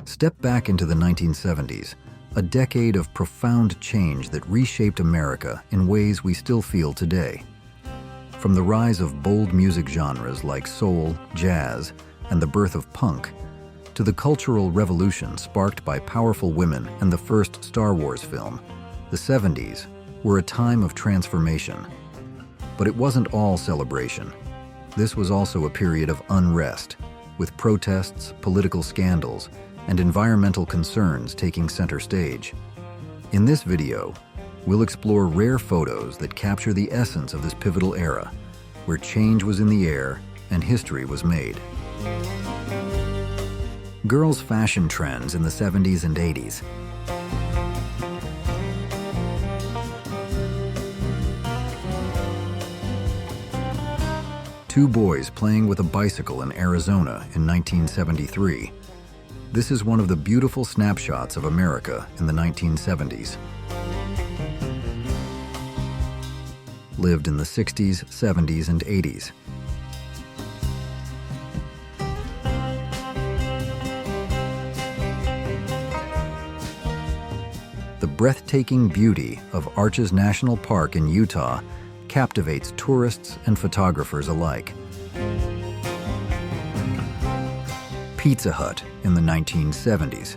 Step back into the 1970s, a decade of profound change that reshaped America in ways we still feel today. From the rise of bold music genres like soul, jazz, and the birth of punk, to the cultural revolution sparked by powerful women and the first Star Wars film, the 70s were a time of transformation. But it wasn't all celebration. This was also a period of unrest, with protests, political scandals, and environmental concerns taking center stage. In this video, we'll explore rare photos that capture the essence of this pivotal era, where change was in the air and history was made. Girls' fashion trends in the 70s and 80s. Two boys playing with a bicycle in Arizona in 1973. This is one of the beautiful snapshots of America in the 1970s. Lived in the 60s, 70s, and 80s. The breathtaking beauty of Arches National Park in Utah captivates tourists and photographers alike. Pizza Hut in the 1970s.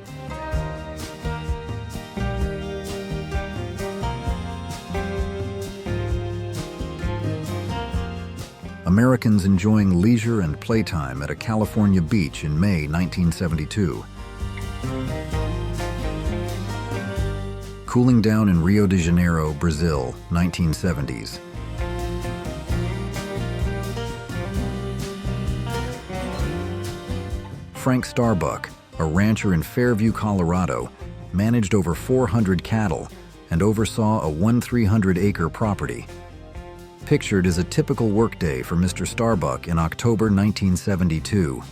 Americans enjoying leisure and playtime at a California beach in May 1972. Cooling down in Rio de Janeiro, Brazil, 1970s. Frank Starbuck, a rancher in Fairview, Colorado, managed over 400 cattle and oversaw a 1,300-acre property. Pictured as a typical workday for Mr. Starbuck in October 1972.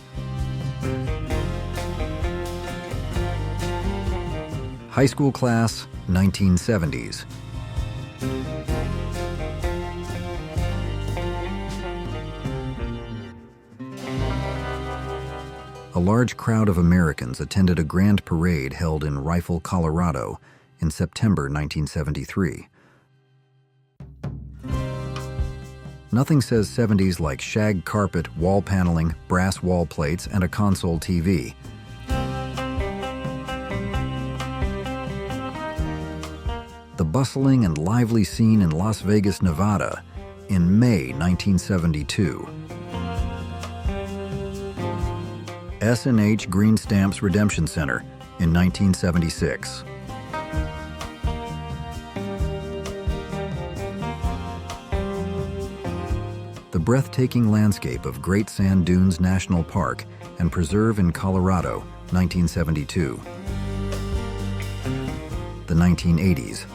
High school class, 1970s. A large crowd of Americans attended a grand parade held in Rifle, Colorado in September 1973. Nothing says 70s like shag carpet, wall paneling, brass wall plates, and a console TV. The bustling and lively scene in Las Vegas, Nevada in May 1972. S&H Green Stamps Redemption Center in 1976. The breathtaking landscape of Great Sand Dunes National Park and Preserve in Colorado, 1972. The 1980s.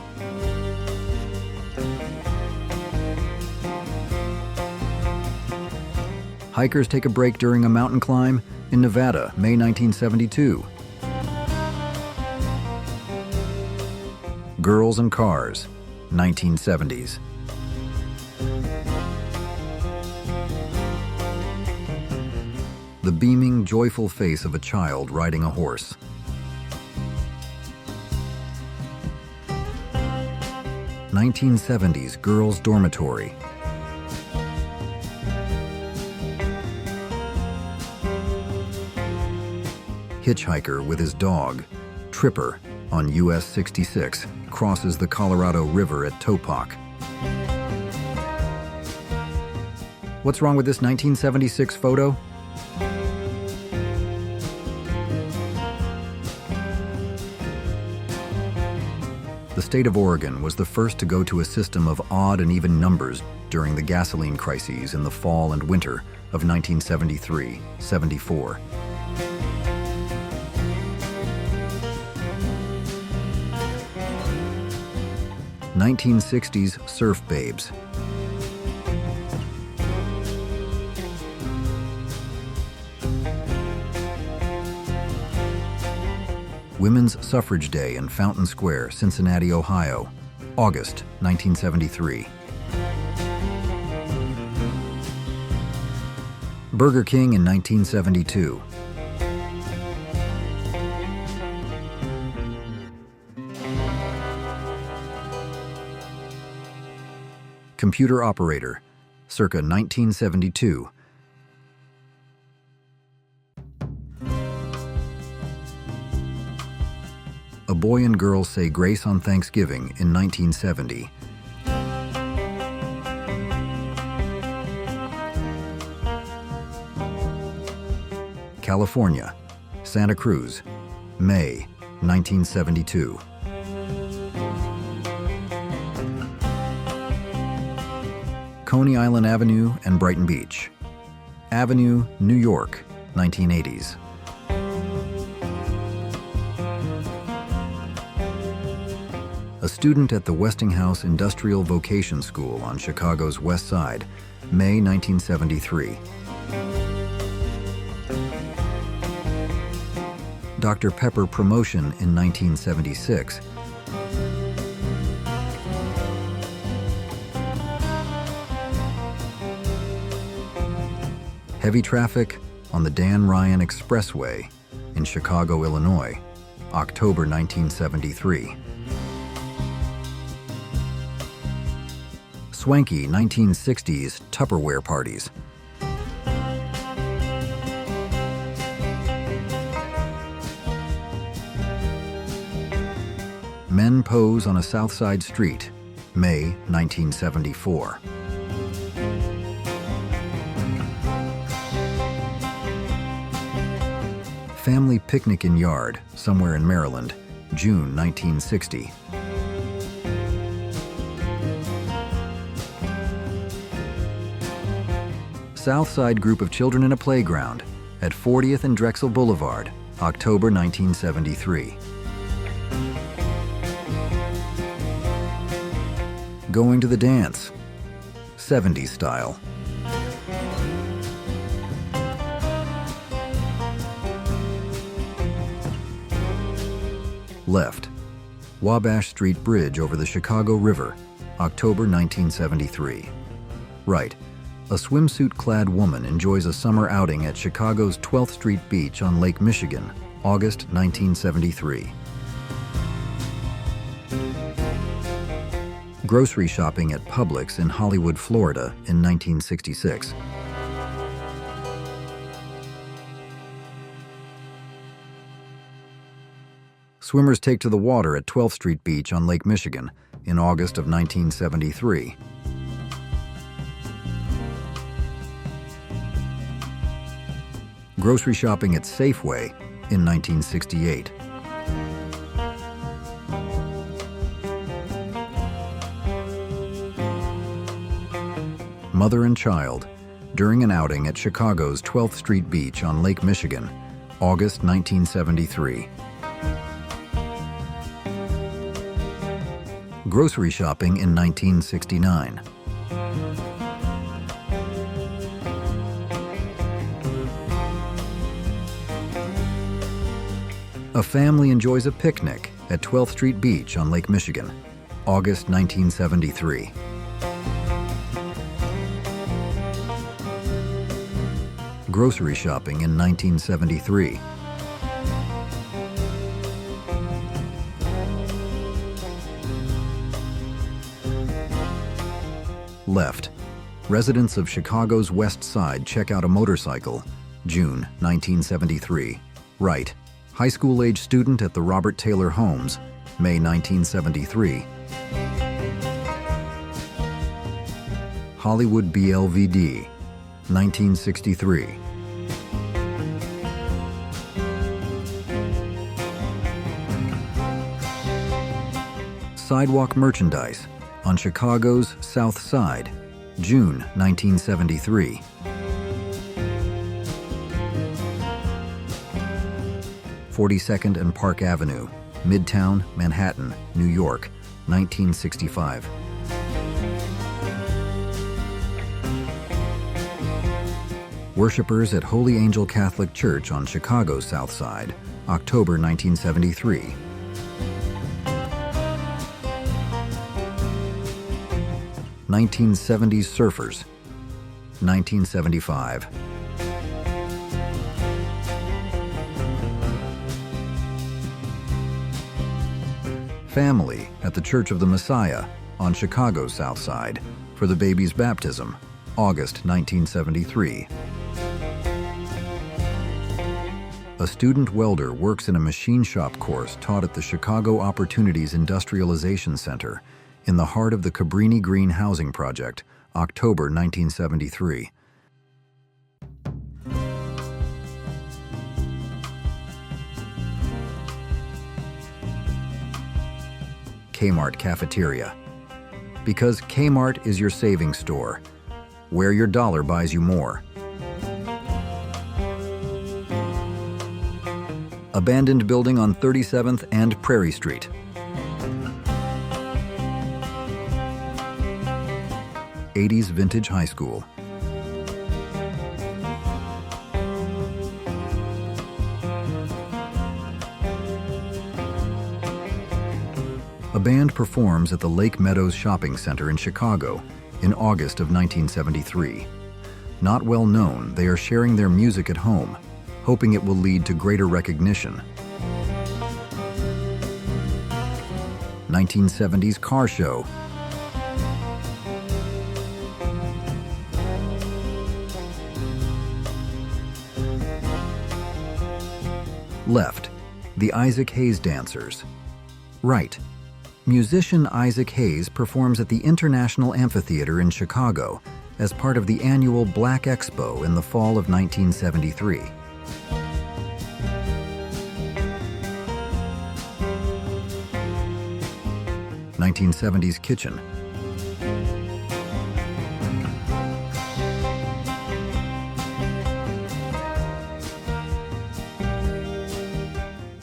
Hikers take a break during a mountain climb in Nevada, May 1972. Girls and Cars, 1970s. The beaming, joyful face of a child riding a horse. (1970s) girls' dormitory. Hitchhiker with his dog, Tripper, on US 66, crosses the Colorado River at Topak. What's wrong with this 1976 photo? The state of Oregon was the first to go to a system of odd and even numbers during the gasoline crises in the fall and winter of 1973-74. (1960s) surf babes. Women's Suffrage Day in Fountain Square, Cincinnati, Ohio, August 1973. Burger King in 1972. Computer operator, circa 1972. A Boy and Girl Say Grace on Thanksgiving in 1970. California, Santa Cruz, May 1972. Coney Island Avenue and Brighton Beach. Avenue, New York, 1980s. A student at the Westinghouse Industrial Vocation School on Chicago's West Side, May 1973. Dr. Pepper promotion in 1976. Heavy traffic on the Dan Ryan Expressway in Chicago, Illinois, October 1973. Swanky 1960s Tupperware parties. Men pose on a South Side street, May 1974. Family picnic in yard, somewhere in Maryland, June 1960. South Side group of children in a playground at 40th and Drexel Boulevard, October 1973. Going to the dance, 70s style. Left, Wabash Street Bridge over the Chicago River, October 1973. Right, a swimsuit-clad woman enjoys a summer outing at Chicago's 12th Street Beach on Lake Michigan, August 1973. Grocery shopping at Publix in Hollywood, Florida in 1966. Swimmers take to the water at 12th Street Beach on Lake Michigan in August of 1973. Grocery shopping at Safeway in 1968. Mother and child during an outing at Chicago's 12th Street Beach on Lake Michigan, August 1973. Grocery shopping in 1969. A family enjoys a picnic at 12th Street Beach on Lake Michigan, August 1973. Grocery shopping in 1973. Left, residents of Chicago's West Side check out a motorcycle, June 1973. Right, high school-age student at the Robert Taylor Homes, May 1973. Hollywood BLVD, 1963. Sidewalk merchandise on Chicago's South Side, June 1973. (42nd and Park Avenue, Midtown, Manhattan, New York, 1965. Worshippers at Holy Angel Catholic Church on Chicago's South Side, October 1973. (1970s surfers, 1975. Family at the Church of the Messiah, on Chicago's South Side for the baby's baptism, August 1973. A student welder works in a machine shop course taught at the Chicago Opportunities Industrialization Center in the heart of the Cabrini Green Housing Project, October 1973. Kmart cafeteria. Because Kmart is your savings store, where your dollar buys you more. Abandoned building on 37th and Prairie Street. '80s vintage high school. A band performs at the Lake Meadows Shopping Center in Chicago in August of 1973. Not well known, they are sharing their music at home, hoping it will lead to greater recognition. 1970s car show. Left, the Isaac Hayes Dancers. Right, musician Isaac Hayes performs at the International Amphitheater in Chicago as part of the annual Black Expo in the fall of 1973. '70s kitchen.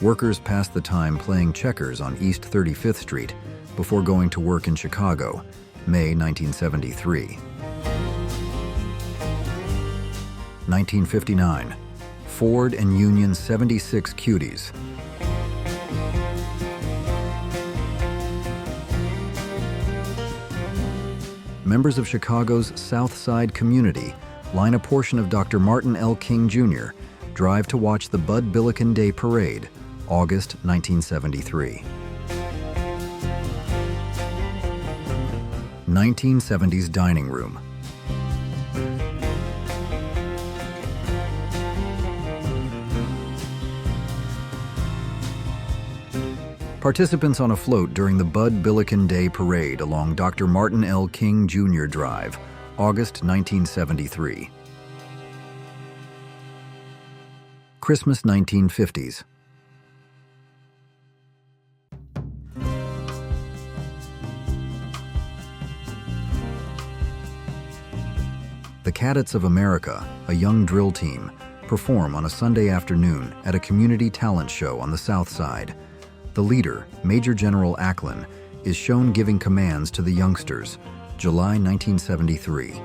Workers pass the time playing checkers on East 35th Street before going to work in Chicago, May 1973. 1959, Ford and Union 76 Cuties. Members of Chicago's South Side community line a portion of Dr. Martin L. King Jr., drive to watch the Bud Billiken Day Parade, August 1973. 1970s dining room. Participants on a float during the Bud Billiken Day Parade along Dr. Martin L. King Jr. Drive, August 1973. Christmas 1950s. The Cadets of America, a young drill team, perform on a Sunday afternoon at a community talent show on the South Side. The leader, Major General Acklin, is shown giving commands to the youngsters, July 1973.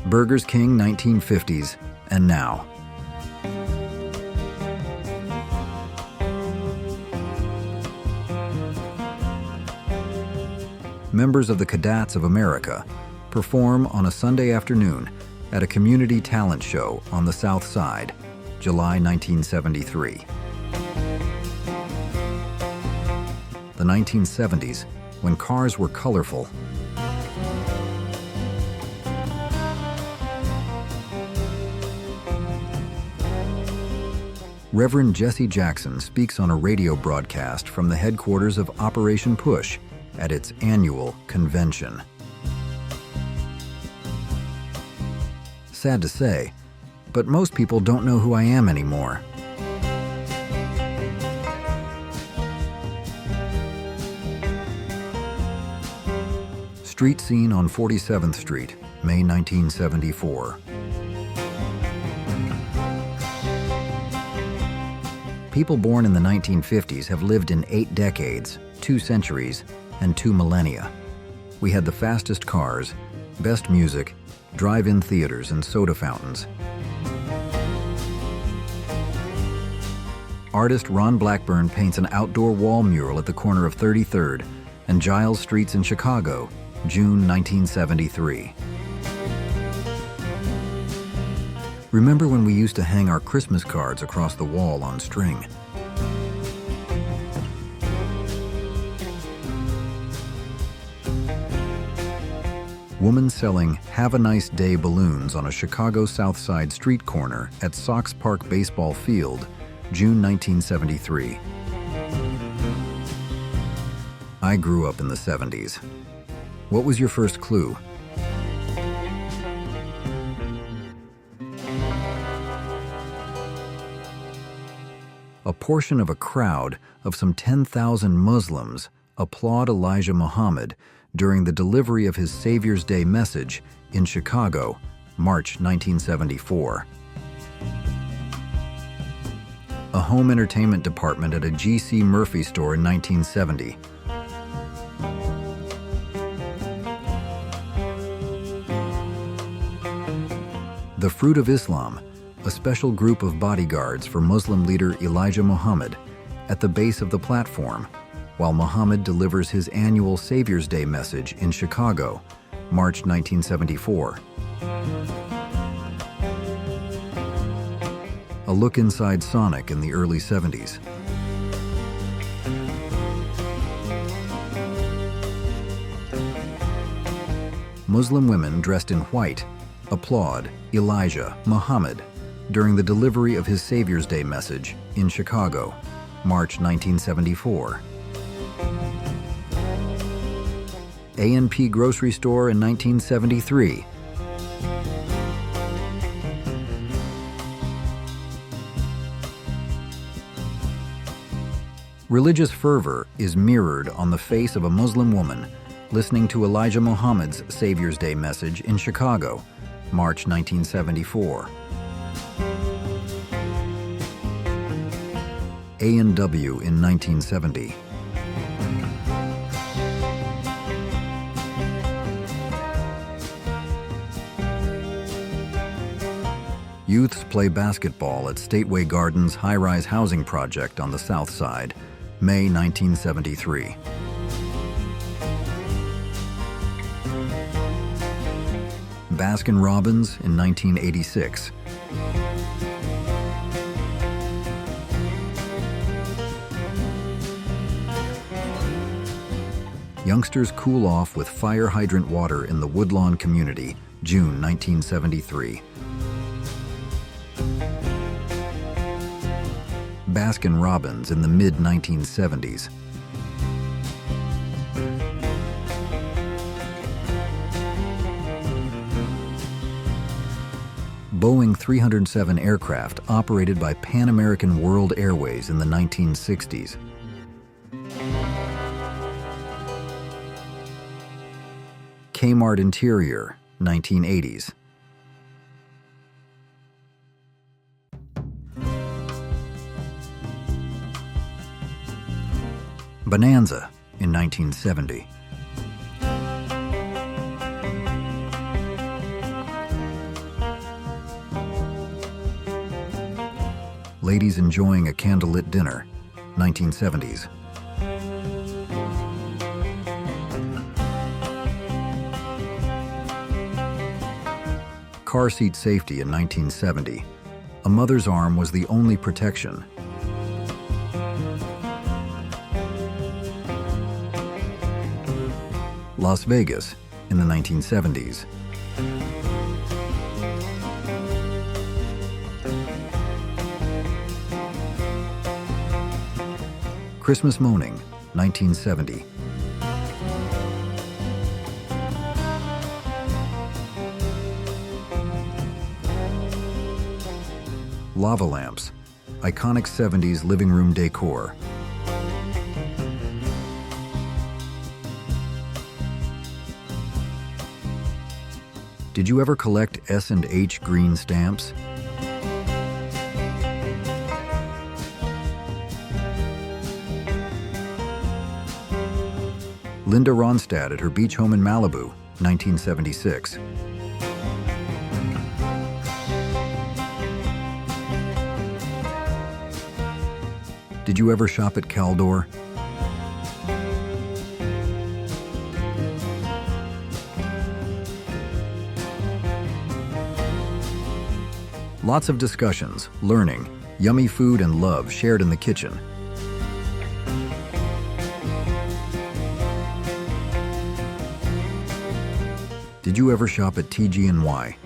Burgers King 1950s and now. Members of the Cadets of America perform on a Sunday afternoon at a community talent show on the South Side, July 1973. The 1970s, when cars were colorful. Reverend Jesse Jackson speaks on a radio broadcast from the headquarters of Operation Push at its annual convention. Sad to say, but most people don't know who I am anymore. Street scene on 47th Street, May 1974. People born in the 1950s have lived in 8 decades, 2 centuries, and 2 millennia. We had the fastest cars, best music, drive-in theaters, and soda fountains. Artist Ron Blackburn paints an outdoor wall mural at the corner of 33rd and Giles Streets in Chicago, June 1973. Remember when we used to hang our Christmas cards across the wall on string? Woman selling "Have a Nice Day" balloons on a Chicago South Side street corner at Sox Park Baseball Field, June 1973. I grew up in the 70s. What was your first clue? A portion of a crowd of some 10,000 Muslims applaud Elijah Muhammad during the delivery of his Savior's Day message in Chicago, March 1974. A home entertainment department at a G.C. Murphy store in 1970. The Fruit of Islam, a special group of bodyguards for Muslim leader Elijah Muhammad at the base of the platform, while Muhammad delivers his annual Savior's Day message in Chicago, March 1974. A look inside Sonic in the early 70s. Muslim women dressed in white applaud Elijah Muhammad during the delivery of his Savior's Day message in Chicago, March 1974. A&P grocery store in 1973. Religious fervor is mirrored on the face of a Muslim woman listening to Elijah Muhammad's Savior's Day message in Chicago, March 1974. A&W in 1970. Youths play basketball at Stateway Gardens high-rise housing project on the South Side, May 1973. Baskin-Robbins in 1986. Youngsters cool off with fire hydrant water in the Woodlawn community, June 1973. Baskin-Robbins in the mid-1970s. Boeing 307 aircraft operated by Pan American World Airways in the 1960s. Kmart interior, 1980s. Bonanza in 1970. Ladies enjoying a candlelit dinner, 1970s. Car seat safety in 1970. A mother's arm was the only protection. Las Vegas in the 1970s. Christmas Moaning, 1970. Lava lamps, iconic 70s living room decor. Did you ever collect S&H green stamps? Linda Ronstadt at her beach home in Malibu, 1976. Did you ever shop at Caldor? Lots of discussions, learning, yummy food and love shared in the kitchen. Did you ever shop at TG&Y?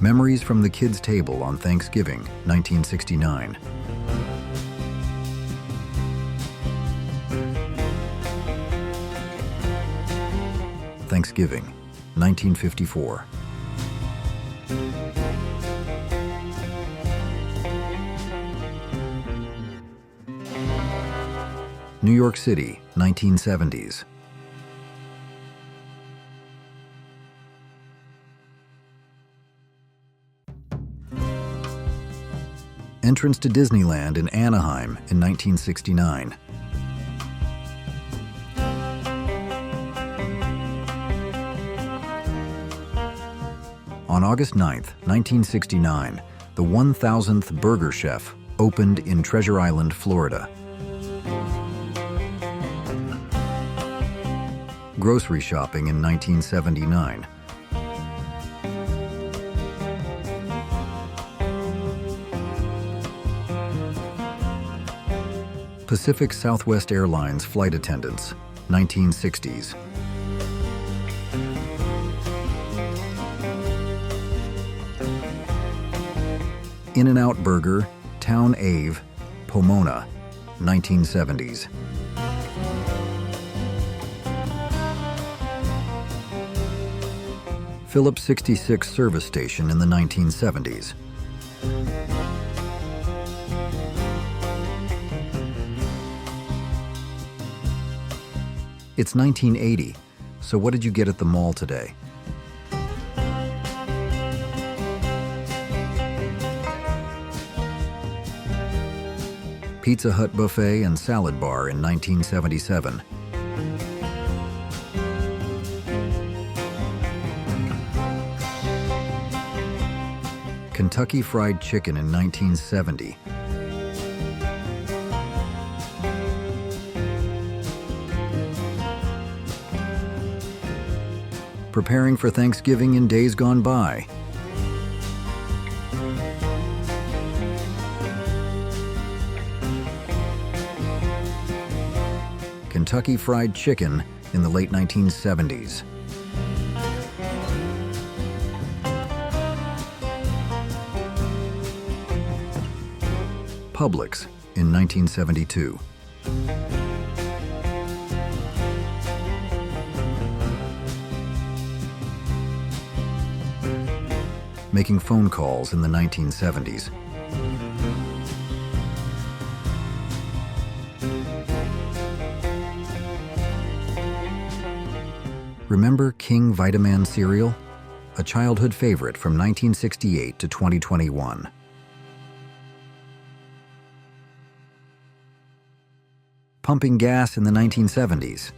Memories from the Kids' Table on Thanksgiving, 1969. Thanksgiving, 1954. New York City, 1970s. Entrance to Disneyland in Anaheim in 1969. On August 9, 1969, the 1000th Burger Chef opened in Treasure Island, Florida. Grocery shopping in 1979. Pacific Southwest Airlines flight attendants, 1960s. In-N-Out Burger, Town Ave, Pomona, 1970s. Phillips 66 service station in the 1970s. It's 1980, so what did you get at the mall today? Pizza Hut buffet and salad bar in 1977. Kentucky Fried Chicken in 1970. Preparing for Thanksgiving in days gone by. Kentucky Fried Chicken in the late 1970s. Publix in 1972. Making phone calls in the 1970s. Remember King Vitaman cereal? A childhood favorite from 1968 to 2021. Pumping gas in the 1970s.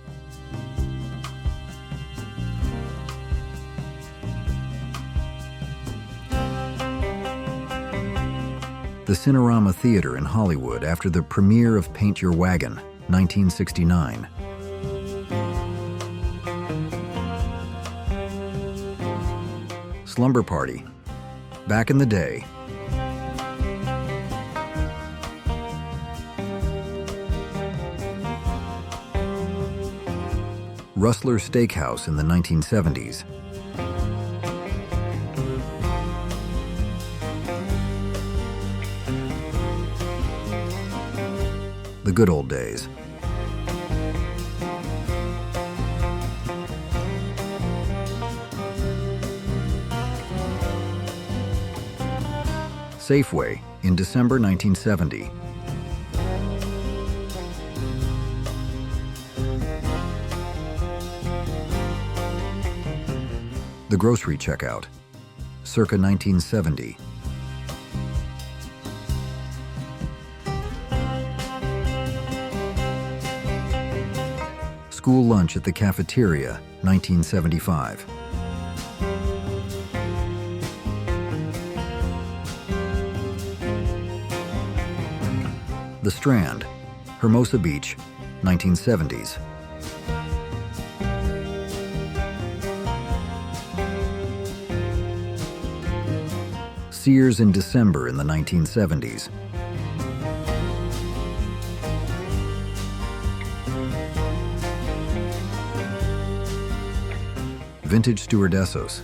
The Cinerama Theater in Hollywood after the premiere of Paint Your Wagon, 1969. Slumber Party, back in the day. Rustler Steakhouse in the 1970s. The good old days. Safeway in December 1970. The grocery checkout, circa 1970. School lunch at the cafeteria, 1975. The Strand, Hermosa Beach, 1970s. Sears in December in the 1970s. vintage stewardesses.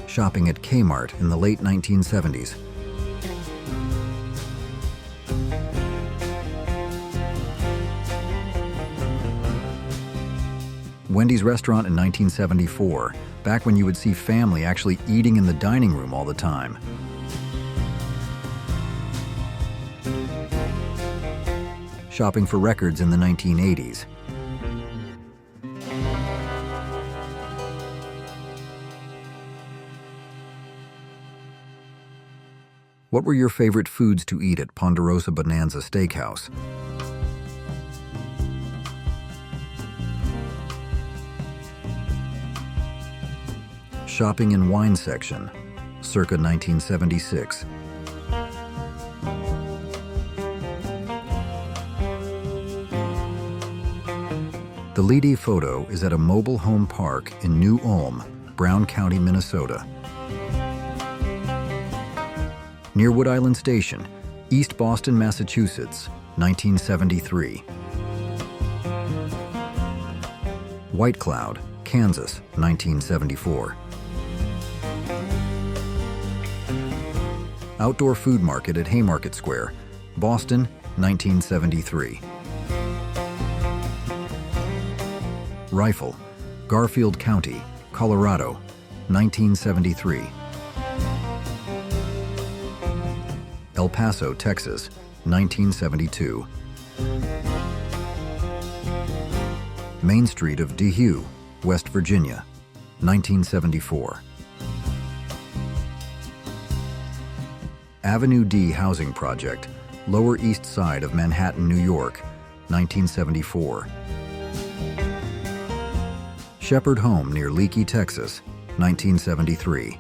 Shopping at Kmart in the late 1970s. Wendy's restaurant in 1974, back when you would see family actually eating in the dining room all the time. Shopping for records in the 1980s. What were your favorite foods to eat at Ponderosa Bonanza Steakhouse? Shopping in wine section, circa 1976. The lead photo is at a mobile home park in New Ulm, Brown County, Minnesota. Near Wood Island Station, East Boston, Massachusetts, 1973. White Cloud, Kansas, 1974. Outdoor food market at Haymarket Square, Boston, 1973. Rifle, Garfield County, Colorado, 1973. El Paso, Texas, 1972. Main Street of DeHue, West Virginia, 1974. Avenue D Housing Project, Lower East Side of Manhattan, New York, 1974. Shepherd Home near Leakey, Texas, 1973.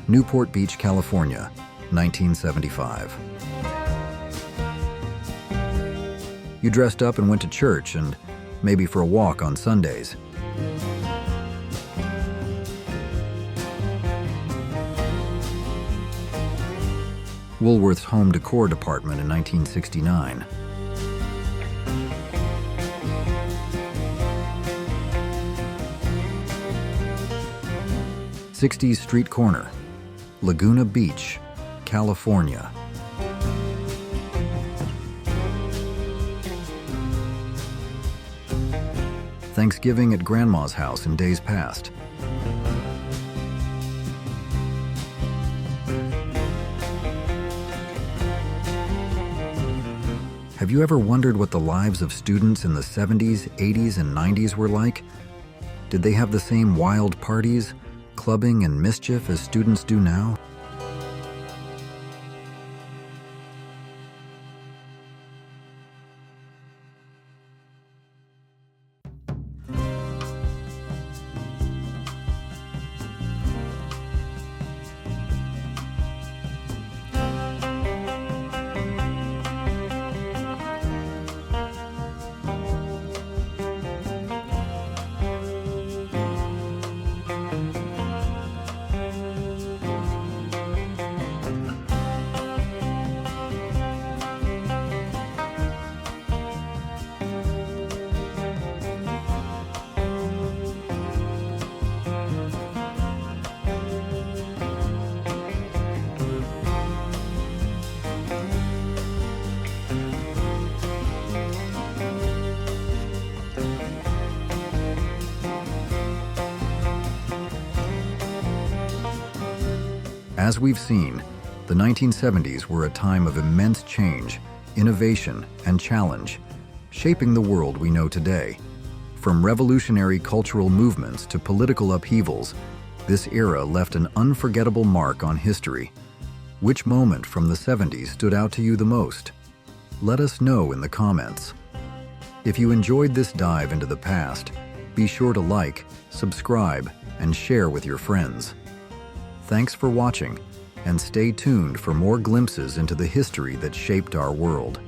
Newport Beach, California, 1975. You dressed up and went to church and maybe for a walk on Sundays. Woolworth's home decor department in 1969. '60s street corner, Laguna Beach, California. Thanksgiving at Grandma's house in days past. Have you ever wondered what the lives of students in the 70s, 80s, and 90s were like? Did they have the same wild parties, clubbing, and mischief as students do now? As we've seen, the 1970s were a time of immense change, innovation, and challenge, shaping the world we know today. From revolutionary cultural movements to political upheavals, this era left an unforgettable mark on history. Which moment from the 70s stood out to you the most? Let us know in the comments. If you enjoyed this dive into the past, be sure to like, subscribe, and share with your friends. Thanks for watching, and stay tuned for more glimpses into the history that shaped our world.